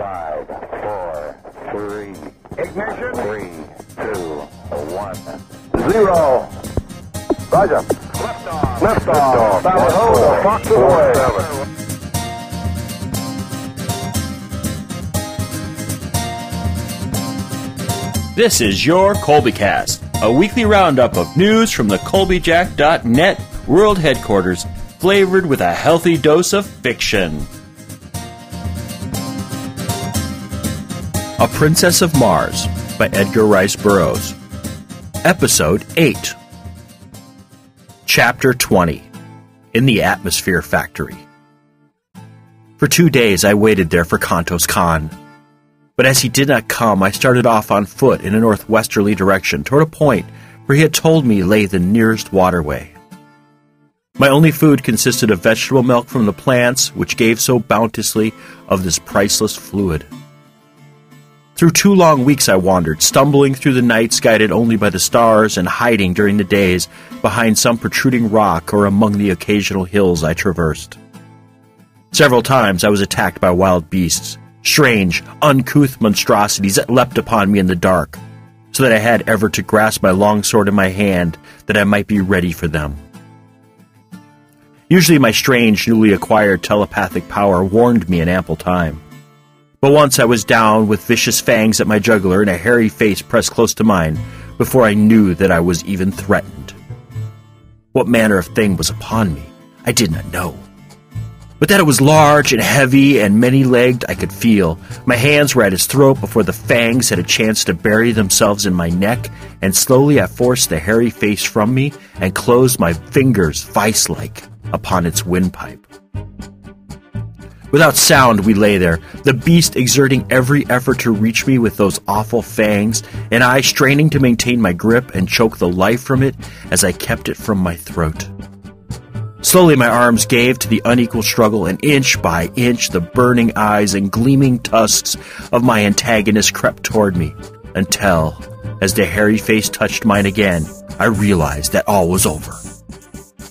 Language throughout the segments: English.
5, 4, 3. Ignition. 3, 2, 1. 0. Roger. Liftoff. Liftoff. Tower, Fox away. This is your Colbycast, a weekly roundup of news from the Colbyjack.net world headquarters, flavored with a healthy dose of fiction. A Princess of Mars by Edgar Rice Burroughs. Episode 8. Chapter 20. In the Atmosphere Factory. For 2 days I waited there for Kantos Khan. But as he did not come, I started off on foot in a northwesterly direction toward a point where he had told me lay the nearest waterway. My only food consisted of vegetable milk from the plants, which gave so bounteously of this priceless fluid. Through 2 long weeks I wandered, stumbling through the nights guided only by the stars and hiding during the days behind some protruding rock or among the occasional hills I traversed. Several times I was attacked by wild beasts, strange, uncouth monstrosities that leapt upon me in the dark, so that I had ever to grasp my long sword in my hand that I might be ready for them. Usually my strange, newly acquired telepathic power warned me in ample time. But once I was down with vicious fangs at my jugular and a hairy face pressed close to mine before I knew that I was even threatened. What manner of thing was upon me, I did not know. But that it was large and heavy and many-legged I could feel. My hands were at its throat before the fangs had a chance to bury themselves in my neck, and slowly I forced the hairy face from me and closed my fingers vice-like upon its windpipe. Without sound we lay there, the beast exerting every effort to reach me with those awful fangs, and I straining to maintain my grip and choke the life from it as I kept it from my throat. Slowly my arms gave to the unequal struggle, and inch by inch the burning eyes and gleaming tusks of my antagonist crept toward me, until, as the hairy face touched mine again, I realized that all was over.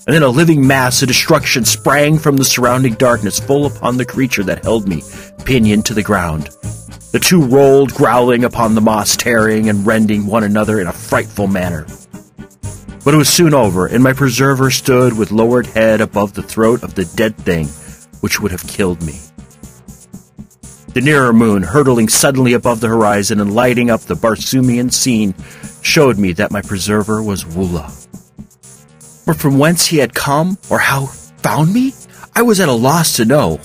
And then a living mass of destruction sprang from the surrounding darkness full upon the creature that held me, pinioned to the ground. The two rolled, growling upon the moss, tearing and rending one another in a frightful manner. But it was soon over, and my preserver stood with lowered head above the throat of the dead thing which would have killed me. The nearer moon, hurtling suddenly above the horizon and lighting up the Barsoomian scene, showed me that my preserver was Woola. But from whence he had come, or how found me, I was at a loss to know.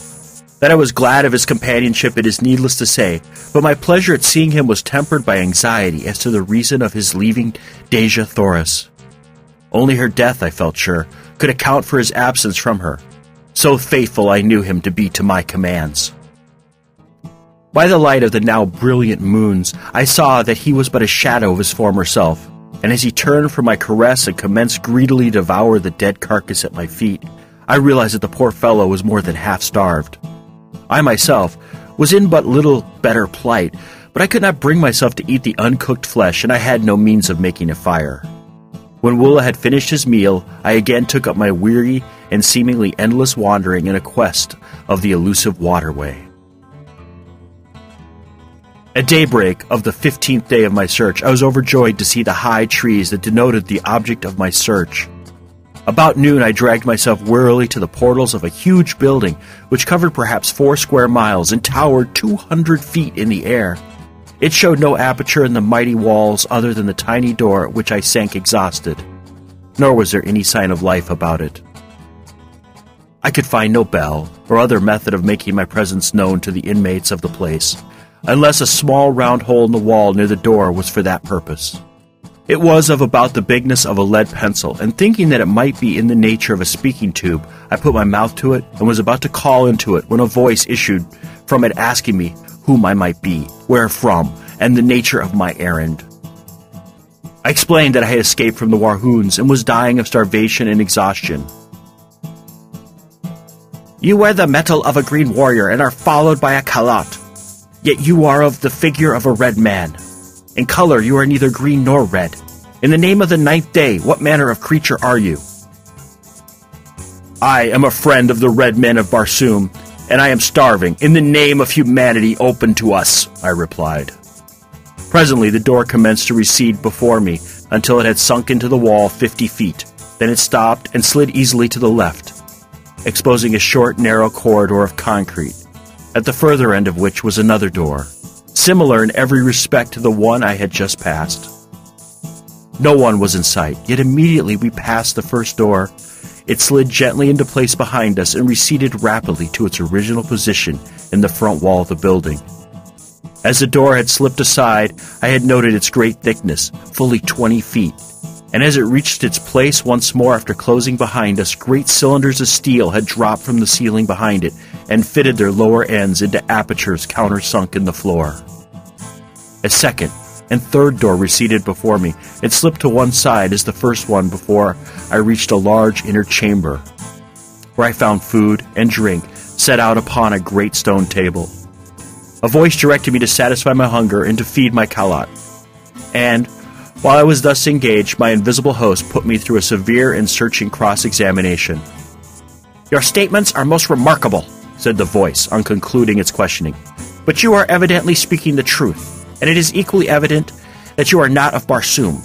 That I was glad of his companionship it is needless to say, but my pleasure at seeing him was tempered by anxiety as to the reason of his leaving Dejah Thoris. Only her death, I felt sure, could account for his absence from her. So faithful I knew him to be to my commands. By the light of the now brilliant moons, I saw that he was but a shadow of his former self, and as he turned from my caress and commenced greedily to devour the dead carcass at my feet, I realized that the poor fellow was more than half starved. I myself was in but little better plight, but I could not bring myself to eat the uncooked flesh, and I had no means of making a fire. When Woola had finished his meal, I again took up my weary and seemingly endless wandering in a quest of the elusive waterway. At daybreak of the 15th day of my search, I was overjoyed to see the high trees that denoted the object of my search. About noon, I dragged myself wearily to the portals of a huge building which covered perhaps 4 square miles and towered 200 feet in the air. It showed no aperture in the mighty walls other than the tiny door at which I sank exhausted, nor was there any sign of life about it. I could find no bell or other method of making my presence known to the inmates of the place, unless a small round hole in the wall near the door was for that purpose. It was of about the bigness of a lead pencil, and thinking that it might be in the nature of a speaking tube, I put my mouth to it and was about to call into it when a voice issued from it asking me whom I might be, where from, and the nature of my errand. I explained that I had escaped from the Warhoons and was dying of starvation and exhaustion. You wear the metal of a green warrior and are followed by a kalot, yet you are of the figure of a red man. In color you are neither green nor red. In the name of the 9th day, what manner of creature are you? I am a friend of the red men of Barsoom, and I am starving. In the name of humanity, open to us, I replied. Presently, the door commenced to recede before me until it had sunk into the wall 50 feet. Then it stopped and slid easily to the left, exposing a short, narrow corridor of concrete, at the further end of which was another door, similar in every respect to the one I had just passed. No one was in sight, yet immediately we passed the first door. It slid gently into place behind us and receded rapidly to its original position in the front wall of the building. As the door had slipped aside, I had noted its great thickness, fully 20 feet, and as it reached its place once more after closing behind us, great cylinders of steel had dropped from the ceiling behind it and fitted their lower ends into apertures countersunk in the floor. A second and third door receded before me and slipped to one side as the first one before I reached a large inner chamber, where I found food and drink set out upon a great stone table. A voice directed me to satisfy my hunger and to feed my kalat, and while I was thus engaged, my invisible host put me through a severe and searching cross-examination. "Your statements are most remarkable," said the voice on concluding its questioning, "but you are evidently speaking the truth, and it is equally evident that you are not of Barsoom.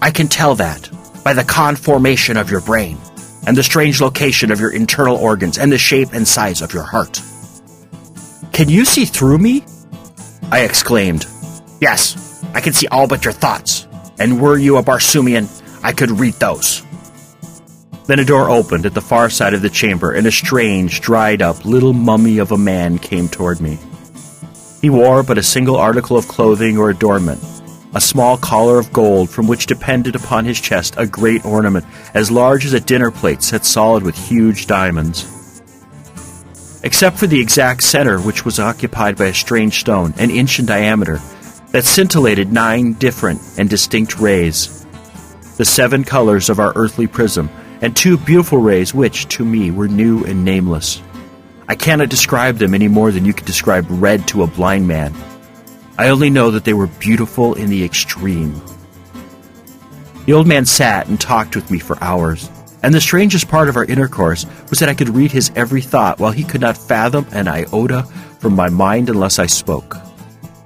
I can tell that by the conformation of your brain, and the strange location of your internal organs, and the shape and size of your heart." "Can you see through me?" I exclaimed. "Yes, I can see all but your thoughts, and were you a Barsoomian, I could read those." Then a door opened at the far side of the chamber, and a strange, dried-up little mummy of a man came toward me. He wore but a single article of clothing or adornment, a small collar of gold from which depended upon his chest a great ornament as large as a dinner plate set solid with huge diamonds. Except for the exact center, which was occupied by a strange stone, an inch in diameter, that scintillated 9 different and distinct rays, the 7 colors of our earthly prism, and 2 beautiful rays which, to me, were new and nameless. I cannot describe them any more than you could describe red to a blind man. I only know that they were beautiful in the extreme. The old man sat and talked with me for hours, and the strangest part of our intercourse was that I could read his every thought while he could not fathom an iota from my mind unless I spoke.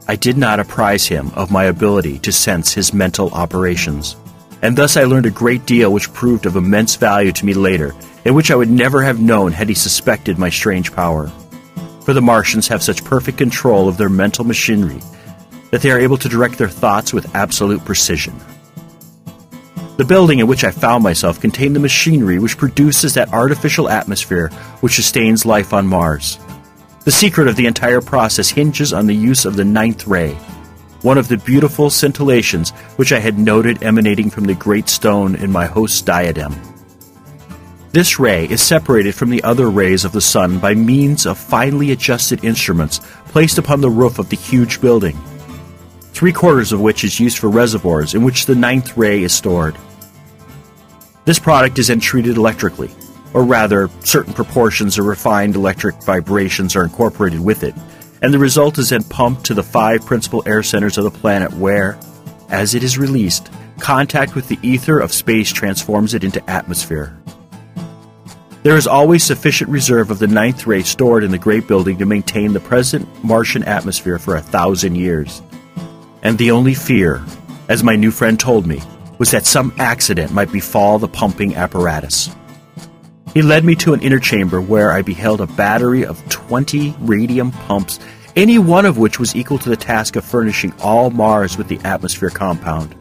I did not apprise him of my ability to sense his mental operations, and thus I learned a great deal which proved of immense value to me later, and which I would never have known had he suspected my strange power. For the Martians have such perfect control of their mental machinery that they are able to direct their thoughts with absolute precision. The building in which I found myself contained the machinery which produces that artificial atmosphere which sustains life on Mars. The secret of the entire process hinges on the use of the 9th ray, one of the beautiful scintillations which I had noted emanating from the great stone in my host's diadem. This ray is separated from the other rays of the sun by means of finely adjusted instruments placed upon the roof of the huge building, 3/4 of which is used for reservoirs in which the 9th ray is stored. This product is then treated electrically, or rather, certain proportions of refined electric vibrations are incorporated with it, and the result is then pumped to the 5 principal air centers of the planet where, as it is released, contact with the ether of space transforms it into atmosphere. There is always sufficient reserve of the 9th ray stored in the great building to maintain the present Martian atmosphere for 1,000 years. And the only fear, as my new friend told me, was that some accident might befall the pumping apparatus. He led me to an inner chamber where I beheld a battery of 20 radium pumps, any one of which was equal to the task of furnishing all Mars with the atmosphere compound.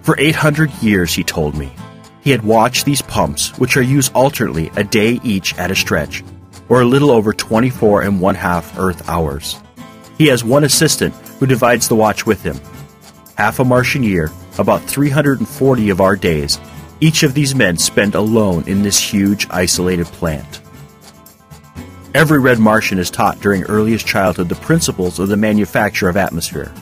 For 800 years, he told me, he had watched these pumps, which are used alternately a day each at a stretch, or a little over 24½ Earth hours. He has one assistant who divides the watch with him. Half a Martian year, about 340 of our days, each of these men spend alone in this huge, isolated plant. Every Red Martian is taught during earliest childhood the principles of the manufacture of atmosphere.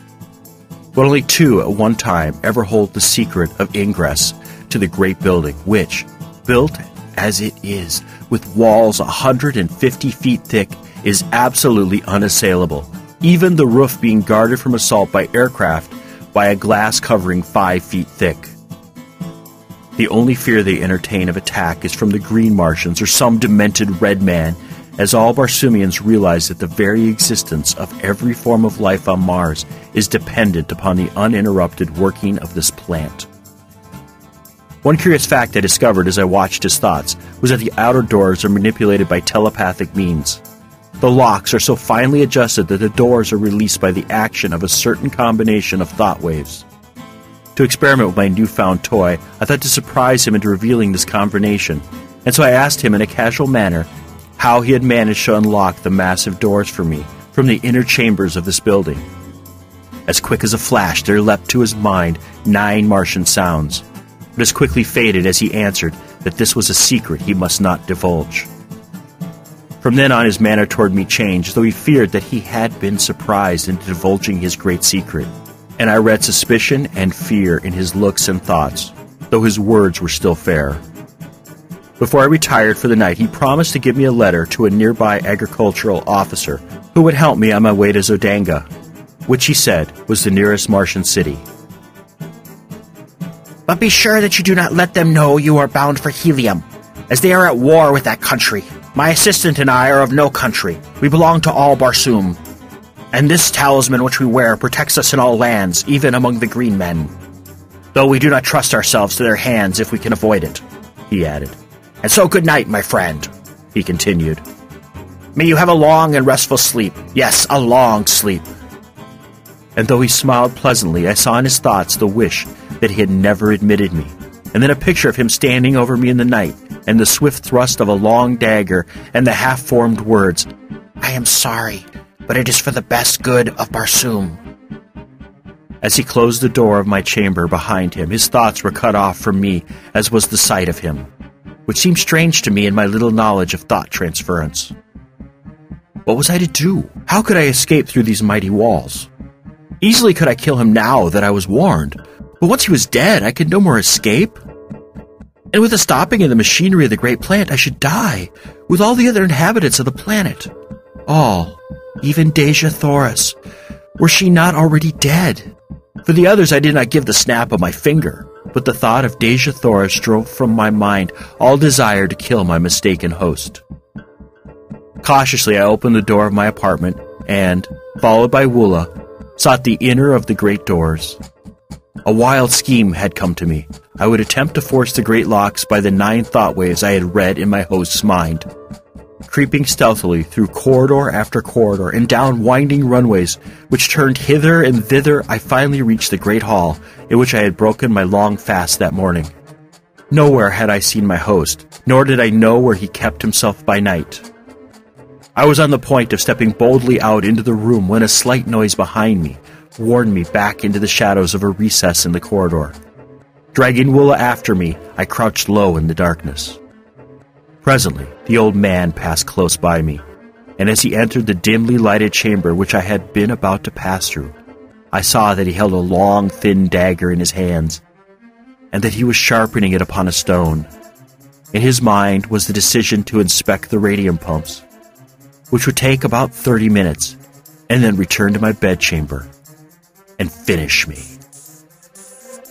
But only 2 at one time ever hold the secret of ingress to the great building, which, built as it is, with walls 150 feet thick, is absolutely unassailable, even the roof being guarded from assault by aircraft by a glass covering 5 feet thick. The only fear they entertain of attack is from the green Martians or some demented red man as all Barsoomians realize that the very existence of every form of life on Mars is dependent upon the uninterrupted working of this plant. One curious fact I discovered as I watched his thoughts was that the outer doors are manipulated by telepathic means. The locks are so finely adjusted that the doors are released by the action of a certain combination of thought waves. To experiment with my newfound toy, I thought to surprise him into revealing this combination, and so I asked him in a casual manner how he had managed to unlock the massive doors for me from the inner chambers of this building. As quick as a flash, there leapt to his mind 9 Martian sounds, but as quickly faded as he answered that this was a secret he must not divulge. From then on, his manner toward me changed, though he feared that he had been surprised into divulging his great secret, and I read suspicion and fear in his looks and thoughts, though his words were still fair. Before I retired for the night, he promised to give me a letter to a nearby agricultural officer who would help me on my way to Zodanga, which he said was the nearest Martian city. But be sure that you do not let them know you are bound for Helium, as they are at war with that country. My assistant and I are of no country. We belong to all Barsoom. And this talisman which we wear protects us in all lands, even among the green men. Though we do not trust ourselves to their hands if we can avoid it, he added. And so good night, my friend, he continued. May you have a long and restful sleep. Yes, a long sleep. And though he smiled pleasantly, I saw in his thoughts the wish that he had never admitted me, and then a picture of him standing over me in the night, and the swift thrust of a long dagger, and the half-formed words, I am sorry, but it is for the best good of Barsoom. As he closed the door of my chamber behind him, his thoughts were cut off from me, as was the sight of him, which seemed strange to me in my little knowledge of thought transference. What was I to do? How could I escape through these mighty walls? Easily could I kill him now that I was warned, but once he was dead, I could no more escape. And with the stopping of the machinery of the great plant, I should die, with all the other inhabitants of the planet. All, even Dejah Thoris. Were she not already dead? For the others I did not give the snap of my finger, but the thought of Dejah Thoris drove from my mind all desire to kill my mistaken host. Cautiously I opened the door of my apartment, and, followed by Woola, sought the inner of the great doors. A wild scheme had come to me. I would attempt to force the great locks by the 9 thought waves I had read in my host's mind. Creeping stealthily through corridor after corridor and down winding runways which turned hither and thither, I finally reached the great hall in which I had broken my long fast that morning. Nowhere had I seen my host, nor did I know where he kept himself by night. I was on the point of stepping boldly out into the room when a slight noise behind me warned me back into the shadows of a recess in the corridor. Dragging Woola after me, I crouched low in the darkness. Presently, the old man passed close by me, and as he entered the dimly lighted chamber which I had been about to pass through, I saw that he held a long, thin dagger in his hands, and that he was sharpening it upon a stone. In his mind was the decision to inspect the radium pumps, which would take about 30 minutes, and then return to my bedchamber and finish me.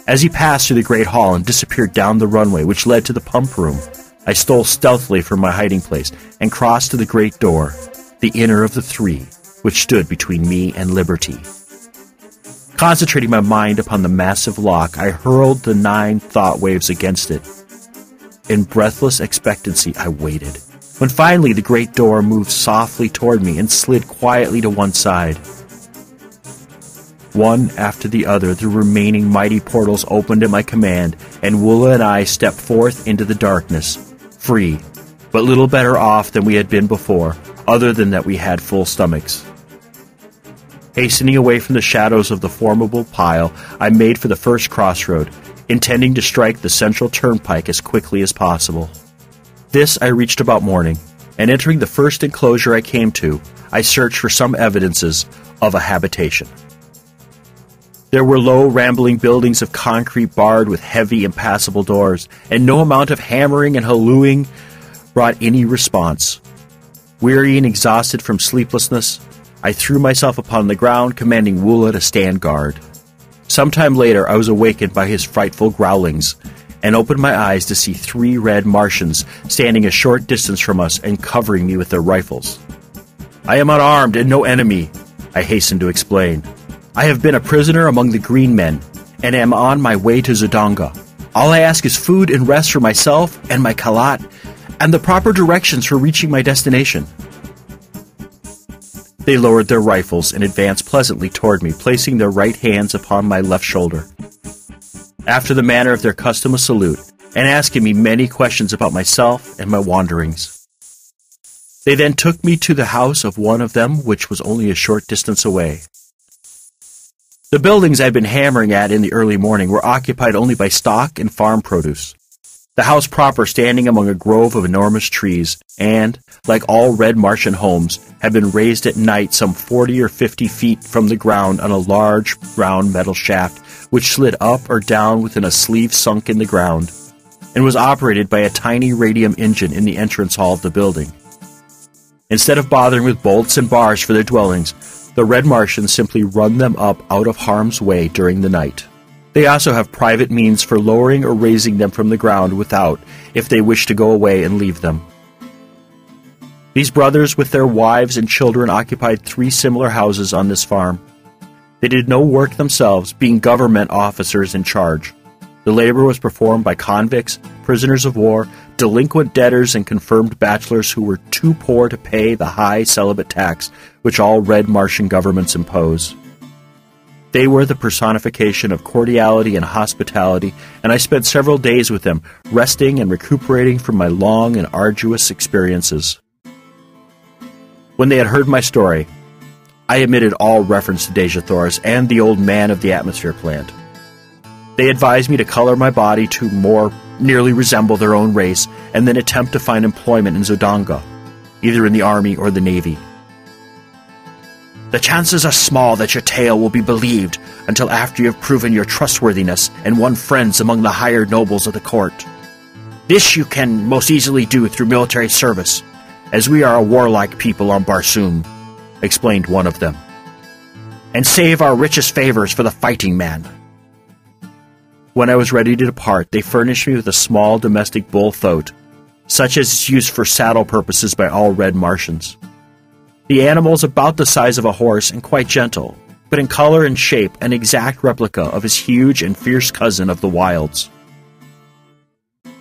As he passed through the great hall and disappeared down the runway which led to the pump room, I stole stealthily from my hiding place and crossed to the great door, the inner of the 3, which stood between me and liberty. Concentrating my mind upon the massive lock, I hurled the 9 thought waves against it. In breathless expectancy, I waited, when finally the great door moved softly toward me and slid quietly to one side. One after the other, the remaining mighty portals opened at my command, and Woola and I stepped forth into the darkness, free, but little better off than we had been before, other than that we had full stomachs. Hastening away from the shadows of the formidable pile, I made for the first crossroad, intending to strike the central turnpike as quickly as possible. This I reached about morning, and entering the first enclosure I came to, I searched for some evidences of a habitation. There were low, rambling buildings of concrete barred with heavy, impassable doors, and no amount of hammering and hallooing brought any response. Weary and exhausted from sleeplessness, I threw myself upon the ground, commanding Woola to stand guard. Some time later, I was awakened by his frightful growlings, and opened my eyes to see 3 Red Martians standing a short distance from us and covering me with their rifles. "I am unarmed and no enemy," I hastened to explain. "I have been a prisoner among the Green Men, and am on my way to Zodanga. All I ask is food and rest for myself and my kalat, and the proper directions for reaching my destination." They lowered their rifles and advanced pleasantly toward me, placing their right hands upon my left shoulder. After the manner of their custom, a salute, and asking me many questions about myself and my wanderings. They then took me to the house of one of them, which was only a short distance away. The buildings I'd been hammering at in the early morning were occupied only by stock and farm produce. The house proper standing among a grove of enormous trees, and, like all Red Martian homes, had been raised at night some 40 or 50 feet from the ground on a large round metal shaft which slid up or down within a sleeve sunk in the ground, and was operated by a tiny radium engine in the entrance hall of the building. Instead of bothering with bolts and bars for their dwellings, the Red Martians simply run them up out of harm's way during the night. They also have private means for lowering or raising them from the ground without, if they wish to go away and leave them. These brothers with their wives and children occupied 3 similar houses on this farm. They did no work themselves, being government officers in charge. The labor was performed by convicts, prisoners of war, delinquent debtors, and confirmed bachelors who were too poor to pay the high celibate tax which all Red Martian governments impose. They were the personification of cordiality and hospitality, and I spent several days with them, resting and recuperating from my long and arduous experiences. When they had heard my story, I omitted all reference to Dejah Thoris and the old man of the atmosphere plant. They advised me to color my body to more nearly resemble their own race, and then attempt to find employment in Zodanga, either in the army or the navy. "The chances are small that your tale will be believed until after you have proven your trustworthiness and won friends among the higher nobles of the court. This you can most easily do through military service, as we are a warlike people on Barsoom," explained one of them, "and save our richest favors for the fighting man." When I was ready to depart, they furnished me with a small domestic bull thoat, such as is used for saddle purposes by all Red Martians. The animal is about the size of a horse and quite gentle, but in color and shape an exact replica of his huge and fierce cousin of the wilds.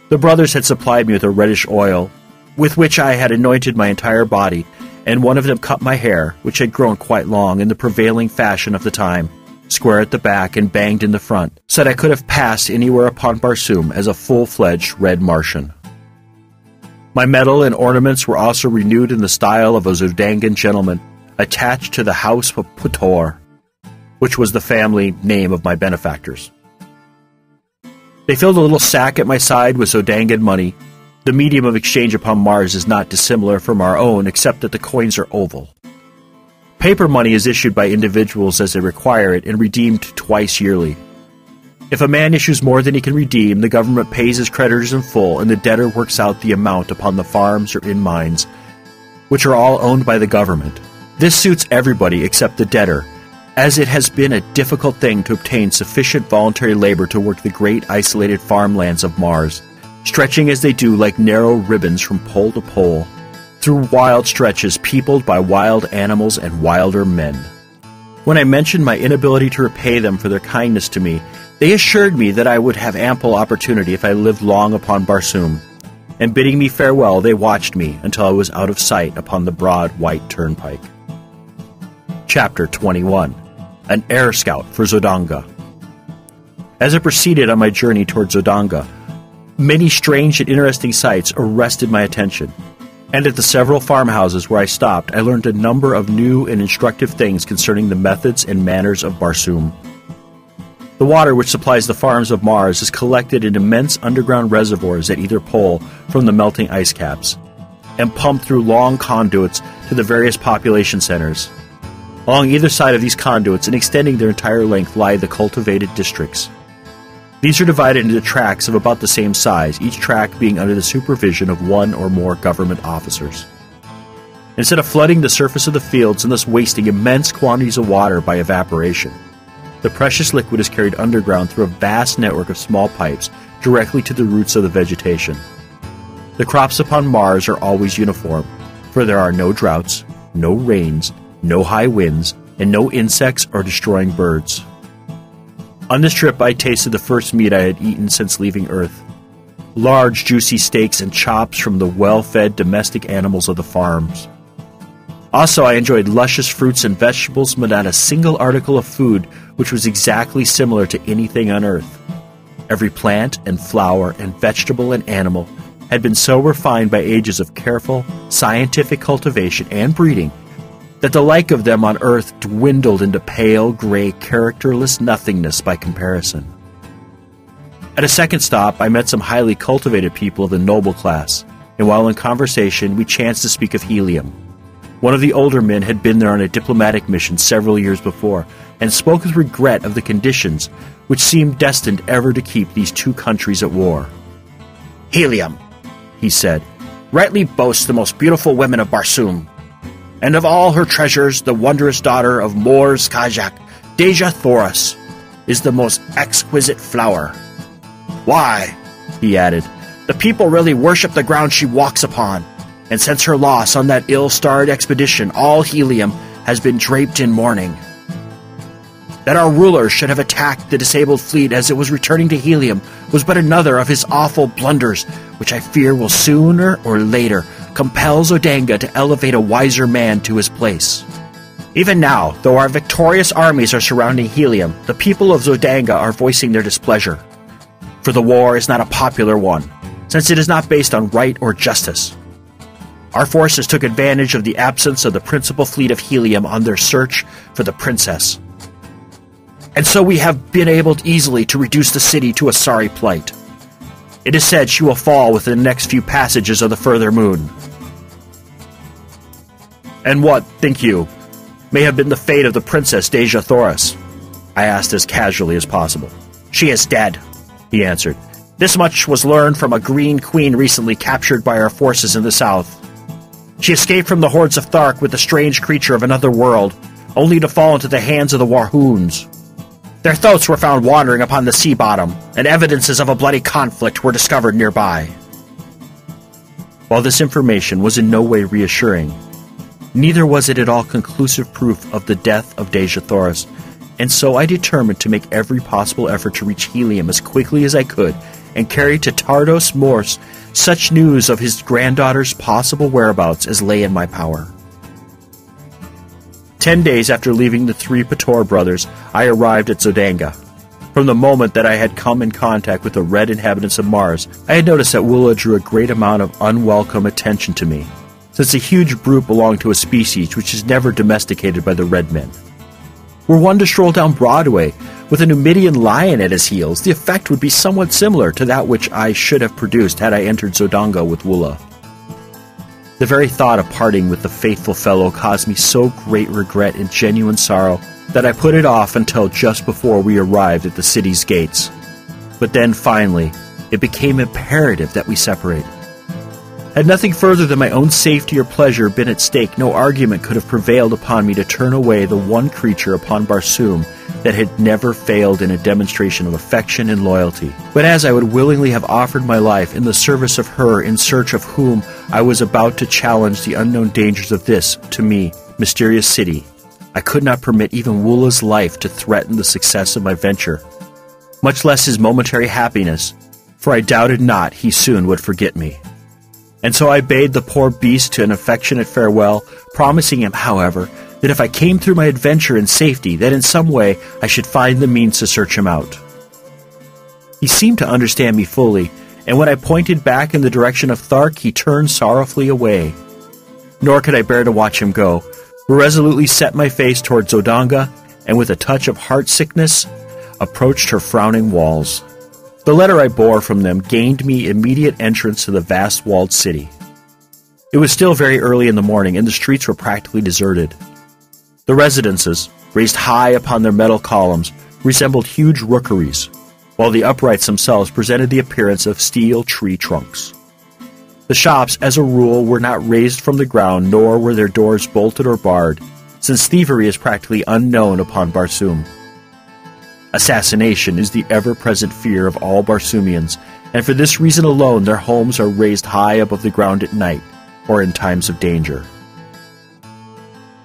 The brothers had supplied me with a reddish oil, with which I had anointed my entire body, and one of them cut my hair, which had grown quite long in the prevailing fashion of the time, square at the back and banged in the front, so that I could have passed anywhere upon Barsoom as a full-fledged Red Martian. My medal and ornaments were also renewed in the style of a Zodangan gentleman attached to the House of Putor, which was the family name of my benefactors. They filled a little sack at my side with Zodangan money. The medium of exchange upon Mars is not dissimilar from our own, except that the coins are oval. Paper money is issued by individuals as they require it and redeemed twice yearly. If a man issues more than he can redeem, the government pays his creditors in full, and the debtor works out the amount upon the farms or in mines, which are all owned by the government. This suits everybody except the debtor, as it has been a difficult thing to obtain sufficient voluntary labor to work the great isolated farmlands of Mars, stretching as they do like narrow ribbons from pole to pole, through wild stretches peopled by wild animals and wilder men. When I mentioned my inability to repay them for their kindness to me, they assured me that I would have ample opportunity if I lived long upon Barsoom, and bidding me farewell, they watched me until I was out of sight upon the broad white turnpike. Chapter 21. An Air Scout for Zodanga. As I proceeded on my journey toward Zodanga, many strange and interesting sights arrested my attention, and at the several farmhouses where I stopped, I learned a number of new and instructive things concerning the methods and manners of Barsoom. The water which supplies the farms of Mars is collected in immense underground reservoirs at either pole from the melting ice caps, and pumped through long conduits to the various population centers. Along either side of these conduits and extending their entire length lie the cultivated districts. These are divided into tracts of about the same size, each tract being under the supervision of one or more government officers. Instead of flooding the surface of the fields and thus wasting immense quantities of water by evaporation, the precious liquid is carried underground through a vast network of small pipes directly to the roots of the vegetation. The crops upon Mars are always uniform, for there are no droughts, no rains, no high winds, and no insects or destroying birds. On this trip, I tasted the first meat I had eaten since leaving Earth. Large, juicy steaks and chops from the well-fed domestic animals of the farms. Also, I enjoyed luscious fruits and vegetables, but not a single article of food which was exactly similar to anything on Earth. Every plant and flower and vegetable and animal had been so refined by ages of careful, scientific cultivation and breeding that the like of them on Earth dwindled into pale, gray, characterless nothingness by comparison. At a second stop, I met some highly cultivated people of the noble class, and while in conversation, we chanced to speak of Helium. One of the older men had been there on a diplomatic mission several years before, and spoke with regret of the conditions which seemed destined ever to keep these two countries at war. Helium, he said, rightly boasts the most beautiful women of Barsoom, and of all her treasures, the wondrous daughter of Moor's Kajak, Dejah Thoris, is the most exquisite flower. Why, he added, the people really worship the ground she walks upon, and since her loss on that ill-starred expedition, all Helium has been draped in mourning. That our ruler should have attacked the disabled fleet as it was returning to Helium was but another of his awful blunders, which I fear will sooner or later compel Zodanga to elevate a wiser man to his place. Even now, though our victorious armies are surrounding Helium, the people of Zodanga are voicing their displeasure. For the war is not a popular one, since it is not based on right or justice. Our forces took advantage of the absence of the principal fleet of Helium on their search for the princess. And so we have been able easily to reduce the city to a sorry plight. It is said she will fall within the next few passages of the further moon. And what, think you, may have been the fate of the princess Dejah Thoris? I asked as casually as possible. She is dead, he answered. This much was learned from a green queen recently captured by our forces in the south. She escaped from the hordes of Thark with a strange creature of another world, only to fall into the hands of the Warhoons. Their throats were found wandering upon the sea bottom, and evidences of a bloody conflict were discovered nearby. While this information was in no way reassuring, neither was it at all conclusive proof of the death of Dejah Thoris, and so I determined to make every possible effort to reach Helium as quickly as I could and carry to Tardos Morse such news of his granddaughter's possible whereabouts as lay in my power. 10 days after leaving the three Pator brothers, I arrived at Zodanga. From the moment that I had come in contact with the red inhabitants of Mars, I had noticed that Woola drew a great amount of unwelcome attention to me, since a huge brute belonged to a species which is never domesticated by the red men. Were one to stroll down Broadway with a Numidian lion at his heels, the effect would be somewhat similar to that which I should have produced had I entered Zodanga with Woola. The very thought of parting with the faithful fellow caused me so great regret and genuine sorrow that I put it off until just before we arrived at the city's gates. But then, finally, it became imperative that we separate. Had nothing further than my own safety or pleasure been at stake, no argument could have prevailed upon me to turn away the one creature upon Barsoom that had never failed in a demonstration of affection and loyalty. But as I would willingly have offered my life in the service of her in search of whom I was about to challenge the unknown dangers of this, to me, mysterious city, I could not permit even Woola's life to threaten the success of my venture, much less his momentary happiness, for I doubted not he soon would forget me. And so I bade the poor beast to an affectionate farewell, promising him, however, that if I came through my adventure in safety, that in some way I should find the means to search him out. He seemed to understand me fully, and when I pointed back in the direction of Thark, he turned sorrowfully away. Nor could I bear to watch him go, but resolutely set my face toward Zodanga, and with a touch of heart-sickness, approached her frowning walls. The letter I bore from them gained me immediate entrance to the vast walled city. It was still very early in the morning, and the streets were practically deserted. The residences, raised high upon their metal columns, resembled huge rookeries, while the uprights themselves presented the appearance of steel tree trunks. The shops, as a rule, were not raised from the ground, nor were their doors bolted or barred, since thievery is practically unknown upon Barsoom. Assassination is the ever-present fear of all Barsoomians, and for this reason alone their homes are raised high above the ground at night, or in times of danger.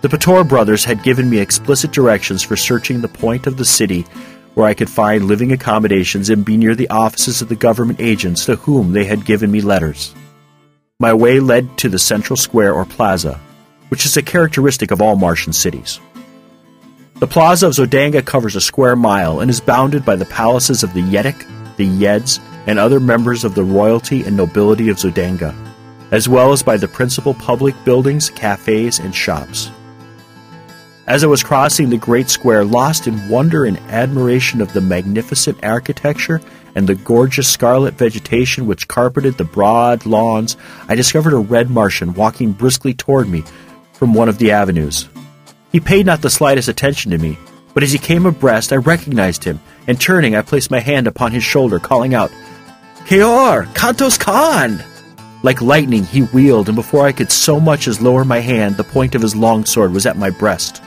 The Pator brothers had given me explicit directions for searching the point of the city where I could find living accommodations and be near the offices of the government agents to whom they had given me letters. My way led to the central square or plaza, which is a characteristic of all Martian cities. The plaza of Zodanga covers a square mile and is bounded by the palaces of the Yedik, the Yeds, and other members of the royalty and nobility of Zodanga, as well as by the principal public buildings, cafes, and shops. As I was crossing the great square, lost in wonder and admiration of the magnificent architecture and the gorgeous scarlet vegetation which carpeted the broad lawns, I discovered a Red Martian walking briskly toward me from one of the avenues. He paid not the slightest attention to me, but as he came abreast, I recognized him, and turning, I placed my hand upon his shoulder, calling out, "Keor, Kantos Khan!" Like lightning, he wheeled, and before I could so much as lower my hand, the point of his long sword was at my breast.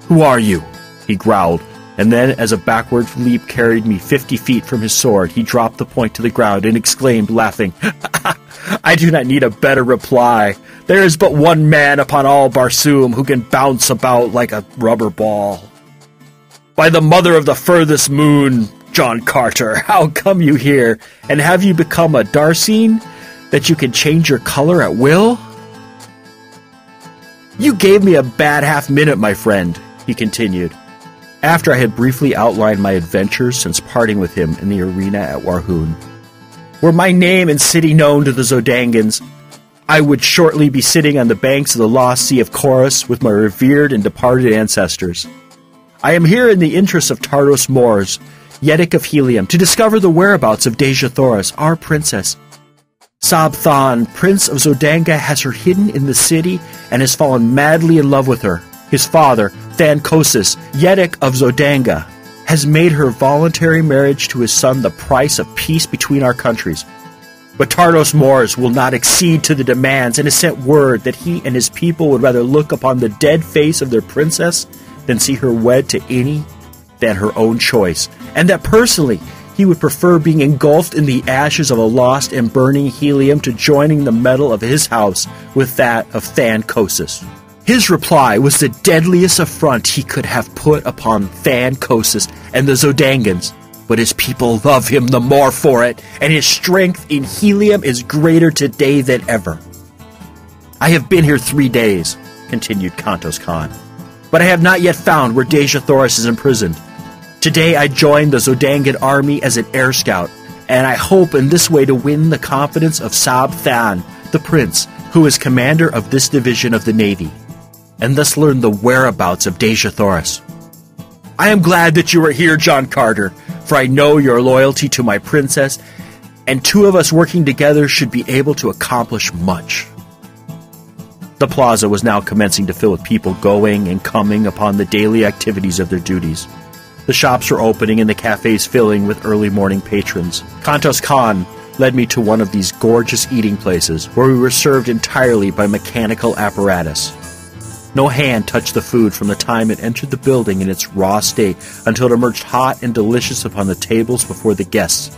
"Who are you?" he growled, and then, as a backward leap carried me 50 feet from his sword, he dropped the point to the ground and exclaimed, laughing, "I do not need a better reply. There is but one man upon all Barsoom who can bounce about like a rubber ball. By the mother of the furthest moon, John Carter, how come you here, and have you become a Darsine, that you can change your color at will?" "You gave me a bad half-minute, my friend," he continued, after I had briefly outlined my adventures since parting with him in the arena at Warhoon. "Were my name and city known to the Zodangans, I would shortly be sitting on the banks of the lost Sea of Chorus with my revered and departed ancestors. I am here in the interests of Tardos Mors, Yedik of Helium, to discover the whereabouts of Dejah Thoris, our princess. Sabthan, Prince of Zodanga, has her hidden in the city and has fallen madly in love with her. His father, Thankosis, Yedik of Zodanga, has made her voluntary marriage to his son the price of peace between our countries. But Tardos Mors will not accede to the demands and has sent word that he and his people would rather look upon the dead face of their princess than see her wed to any than her own choice, and that personally he would prefer being engulfed in the ashes of a lost and burning Helium to joining the metal of his house with that of Thankosis. His reply was the deadliest affront he could have put upon Thankosis and the Zodangans, but his people love him the more for it, and his strength in Helium is greater today than ever. I have been here 3 days," continued Kantos Khan, "but I have not yet found where Dejah Thoris is imprisoned. Today I joined the Zodangan army as an air scout, and I hope in this way to win the confidence of Sab Than, the prince, who is commander of this division of the Navy, and thus learn the whereabouts of Dejah Thoris. I am glad that you are here, John Carter, for I know your loyalty to my princess, and two of us working together should be able to accomplish much." The plaza was now commencing to fill with people going and coming upon the daily activities of their duties. The shops were opening and the cafes filling with early morning patrons. Kantos Khan led me to one of these gorgeous eating places, where we were served entirely by mechanical apparatus. No hand touched the food from the time it entered the building in its raw state until it emerged hot and delicious upon the tables before the guests,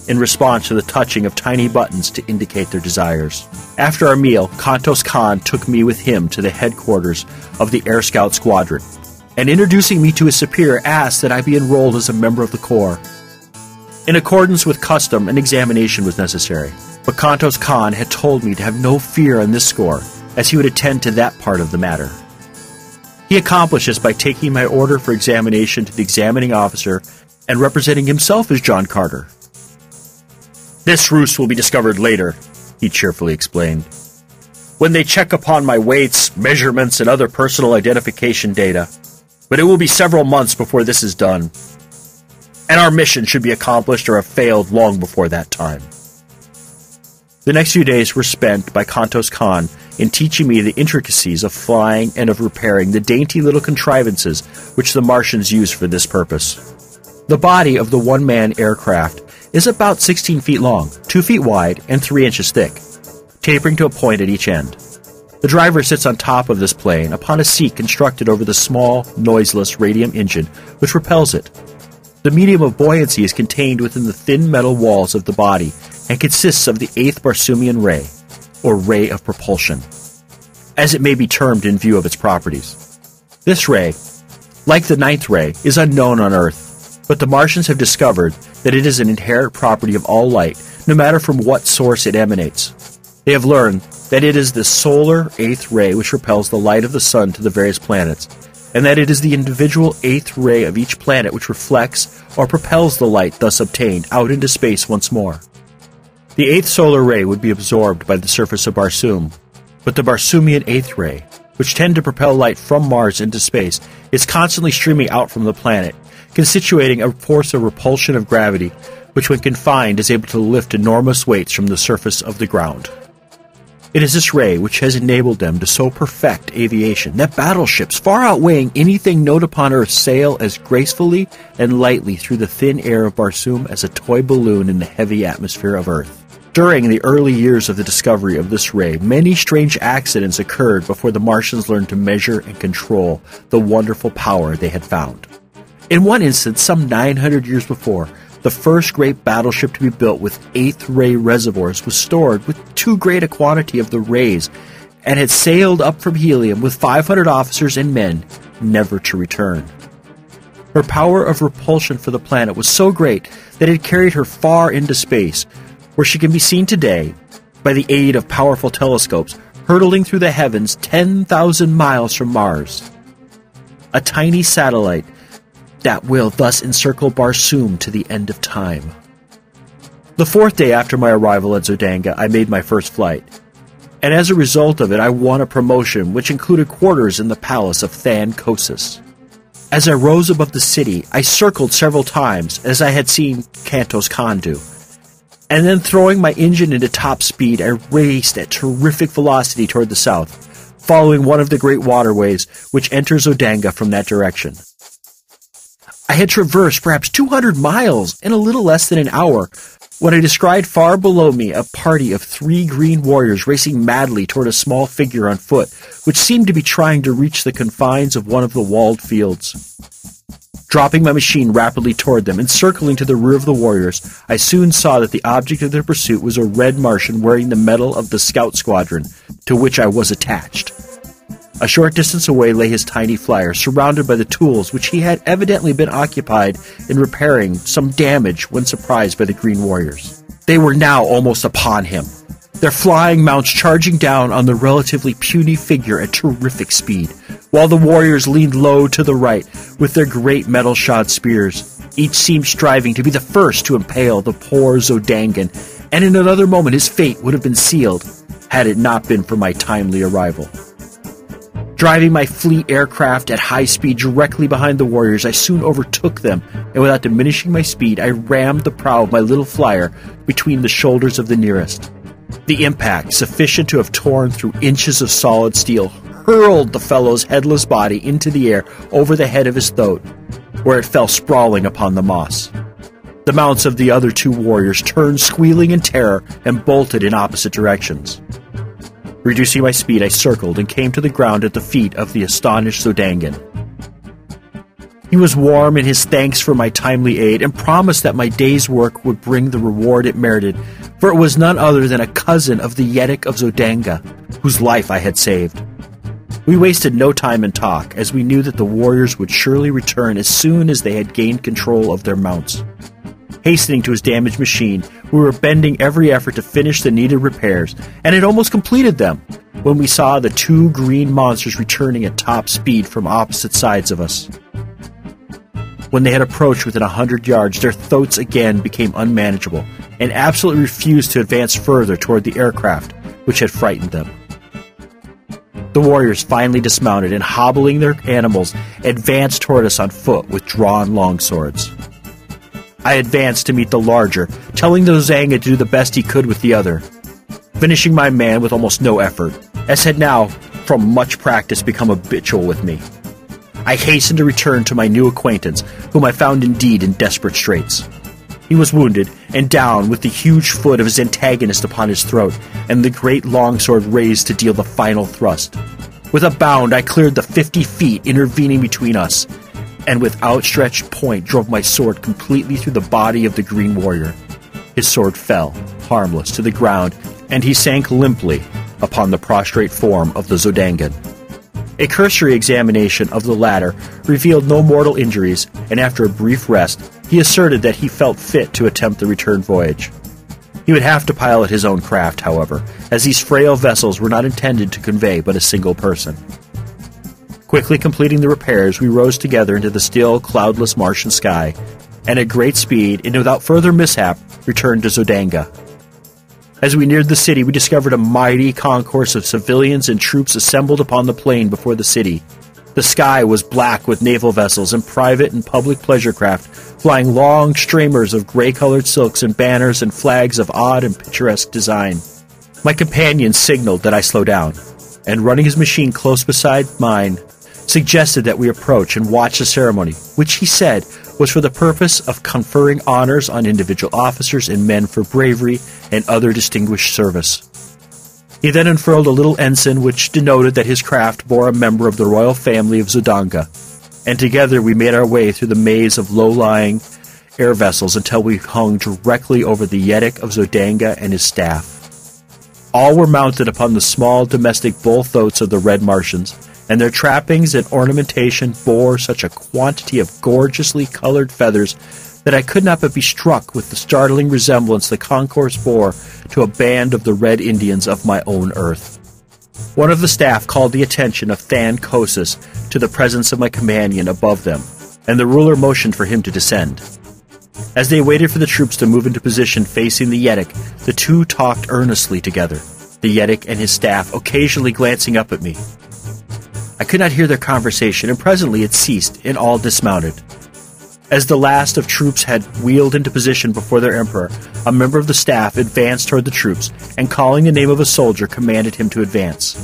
in response to the touching of tiny buttons to indicate their desires. After our meal, Kantos Khan took me with him to the headquarters of the Air Scout Squadron, and introducing me to his superior, asked that I be enrolled as a member of the Corps. In accordance with custom, an examination was necessary, but Kantos Khan had told me to have no fear on this score, as he would attend to that part of the matter. He accomplished this by taking my order for examination to the examining officer and representing himself as John Carter. "This ruse will be discovered later," he cheerfully explained, "when they check upon my weights, measurements, and other personal identification data. But it will be several months before this is done, and our mission should be accomplished or have failed long before that time." The next few days were spent by Kantos Khan in teaching me the intricacies of flying and of repairing the dainty little contrivances which the Martians use for this purpose. The body of the one-man aircraft is about 16 feet long, 2 feet wide, and 3 inches thick, tapering to a point at each end. The driver sits on top of this plane upon a seat constructed over the small, noiseless radium engine which propels it, The medium of buoyancy is contained within the thin metal walls of the body and consists of the 8th Barsoomian ray, or ray of propulsion, as it may be termed in view of its properties. This ray, like the 9th ray, is unknown on Earth, but the Martians have discovered that it is an inherent property of all light, no matter from what source it emanates. They have learned that it is the solar 8th ray which repels the light of the sun to the various planets, and that it is the individual 8th ray of each planet which reflects or propels the light thus obtained out into space once more. The 8th solar ray would be absorbed by the surface of Barsoom, but the Barsoomian 8th ray, which tend to propel light from Mars into space, is constantly streaming out from the planet, constituting a force of repulsion of gravity, which when confined is able to lift enormous weights from the surface of the ground. It is this ray which has enabled them to so perfect aviation that battleships far outweighing anything known upon Earth sail as gracefully and lightly through the thin air of Barsoom as a toy balloon in the heavy atmosphere of Earth. During the early years of the discovery of this ray, many strange accidents occurred before the Martians learned to measure and control the wonderful power they had found. In one instance, some 900 years before, the first great battleship to be built with 8th ray reservoirs was stored with too great a quantity of the rays and had sailed up from Helium with 500 officers and men, never to return. Her power of repulsion for the planet was so great that it carried her far into space, where she can be seen today, by the aid of powerful telescopes, hurtling through the heavens 10,000 miles from Mars. A tiny satellite that will thus encircle Barsoom to the end of time. The 4th day after my arrival at Zodanga, I made my first flight, and as a result of it, I won a promotion which included quarters in the palace of Than Kosis. As I rose above the city, I circled several times, as I had seen Kantos Khan do, and then throwing my engine into top speed, I raced at terrific velocity toward the south, following one of the great waterways which enter Zodanga from that direction. I had traversed perhaps 200 miles in a little less than an hour when I descried far below me a party of 3 green warriors racing madly toward a small figure on foot, which seemed to be trying to reach the confines of one of the walled fields. Dropping my machine rapidly toward them and circling to the rear of the warriors, I soon saw that the object of their pursuit was a Red Martian wearing the medal of the Scout Squadron, to which I was attached. A short distance away lay his tiny flyer, surrounded by the tools which he had evidently been occupied in repairing some damage when surprised by the Green Warriors. They were now almost upon him, their flying mounts charging down on the relatively puny figure at terrific speed, while the warriors leaned low to the right with their great metal-shod spears. Each seemed striving to be the first to impale the poor Zodangan, and in another moment his fate would have been sealed, had it not been for my timely arrival. Driving my fleet aircraft at high speed directly behind the warriors, I soon overtook them, and without diminishing my speed, I rammed the prow of my little flyer between the shoulders of the nearest. The impact, sufficient to have torn through inches of solid steel, hurled the fellow's headless body into the air over the head of his throat, where it fell sprawling upon the moss. The mounts of the other 2 warriors turned squealing in terror and bolted in opposite directions. Reducing my speed, I circled and came to the ground at the feet of the astonished Zodangan. He was warm in his thanks for my timely aid and promised that my day's work would bring the reward it merited, for it was none other than a cousin of the Yedik of Zodanga, whose life I had saved. We wasted no time in talk, as we knew that the warriors would surely return as soon as they had gained control of their mounts. Hastening to his damaged machine, we were bending every effort to finish the needed repairs, and had almost completed them, when we saw the 2 green monsters returning at top speed from opposite sides of us. When they had approached within 100 yards, their throats again became unmanageable, and absolutely refused to advance further toward the aircraft, which had frightened them. The warriors finally dismounted, and hobbling their animals, advanced toward us on foot with drawn longswords. I advanced to meet the larger, telling the Zanga to do the best he could with the other, finishing my man with almost no effort, as had now, from much practice, become habitual with me. I hastened to return to my new acquaintance, whom I found indeed in desperate straits. He was wounded, and down with the huge foot of his antagonist upon his throat, and the great longsword raised to deal the final thrust. With a bound, I cleared the 50 feet intervening between us, and with outstretched point drove my sword completely through the body of the green warrior. His sword fell, harmless, to the ground, and he sank limply upon the prostrate form of the Zodangan. A cursory examination of the latter revealed no mortal injuries, and after a brief rest, he asserted that he felt fit to attempt the return voyage. He would have to pilot his own craft, however, as these frail vessels were not intended to convey but a single person. Quickly completing the repairs, we rose together into the still, cloudless Martian sky, and at great speed, and without further mishap, returned to Zodanga. As we neared the city, we discovered a mighty concourse of civilians and troops assembled upon the plain before the city. The sky was black with naval vessels and private and public pleasure craft, flying long streamers of gray-colored silks and banners and flags of odd and picturesque design. My companion signaled that I slow down, and running his machine close beside mine, suggested that we approach and watch the ceremony, which he said was for the purpose of conferring honors on individual officers and men for bravery and other distinguished service. He then unfurled a little ensign which denoted that his craft bore a member of the royal family of Zodanga, and together we made our way through the maze of low-lying air vessels until we hung directly over the Yedic of Zodanga and his staff. All were mounted upon the small domestic bull-thoats of the Red Martians, and their trappings and ornamentation bore such a quantity of gorgeously colored feathers that I could not but be struck with the startling resemblance the concourse bore to a band of the Red Indians of my own earth. One of the staff called the attention of Than Kosis to the presence of my companion above them, and the ruler motioned for him to descend. As they waited for the troops to move into position facing the Yedic, the two talked earnestly together, the Yedic and his staff occasionally glancing up at me. I could not hear their conversation, and presently it ceased, and all dismounted. As the last of troops had wheeled into position before their emperor, a member of the staff advanced toward the troops, and calling the name of a soldier, commanded him to advance.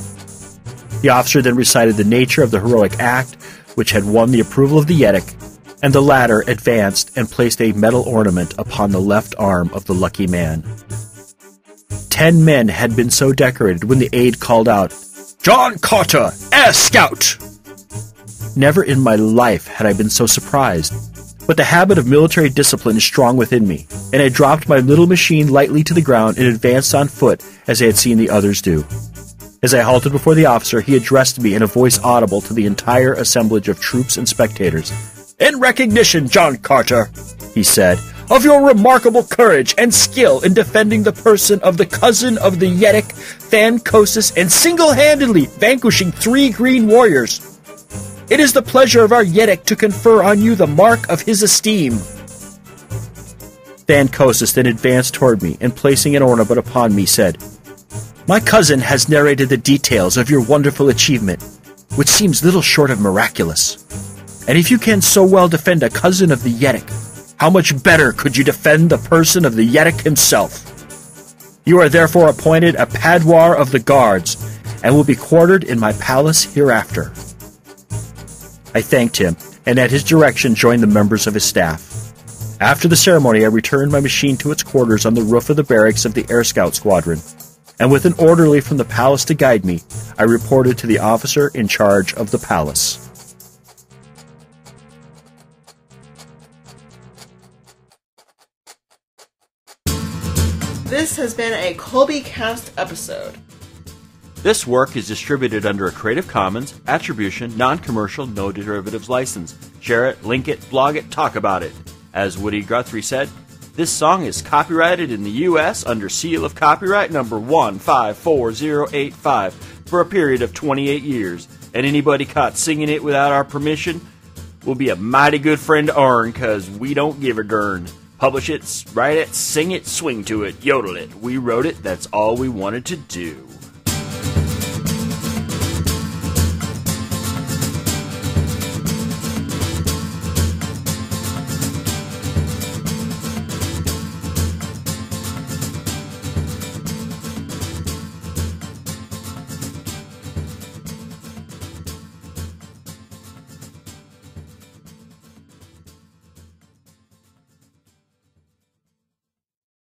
The officer then recited the nature of the heroic act, which had won the approval of the Yedic, and the latter advanced and placed a metal ornament upon the left arm of the lucky man. 10 men had been so decorated when the aide called out, "John Carter, Air Scout!" Never in my life had I been so surprised, but the habit of military discipline is strong within me, and I dropped my little machine lightly to the ground and advanced on foot as I had seen the others do. As I halted before the officer, he addressed me in a voice audible to the entire assemblage of troops and spectators. "In recognition, John Carter," he said, "of your remarkable courage and skill in defending the person of the cousin of the Yedic, Than Kosis, and single-handedly vanquishing 3 green warriors, it is the pleasure of our Yedic to confer on you the mark of his esteem." Than Kosis then advanced toward me, and placing an ornament upon me, said, "My cousin has narrated the details of your wonderful achievement, which seems little short of miraculous. And if you can so well defend a cousin of the Yedic, how much better could you defend the person of the Yedic himself? You are therefore appointed a Padwar of the Guards, and will be quartered in my palace hereafter." I thanked him, and at his direction joined the members of his staff. After the ceremony, I returned my machine to its quarters on the roof of the barracks of the Air Scout Squadron, and with an orderly from the palace to guide me, I reported to the officer in charge of the palace. This has been a Colbycast episode. This work is distributed under a Creative Commons Attribution, Non-Commercial, No Derivatives license. Share it, link it, blog it, talk about it. As Woody Guthrie said, this song is copyrighted in the U.S. under seal of copyright number 154085 for a period of 28 years, and anybody caught singing it without our permission will be a mighty good friend to ourn, cause we don't give a darn. Publish it, write it, sing it, swing to it, yodel it. We wrote it, that's all we wanted to do.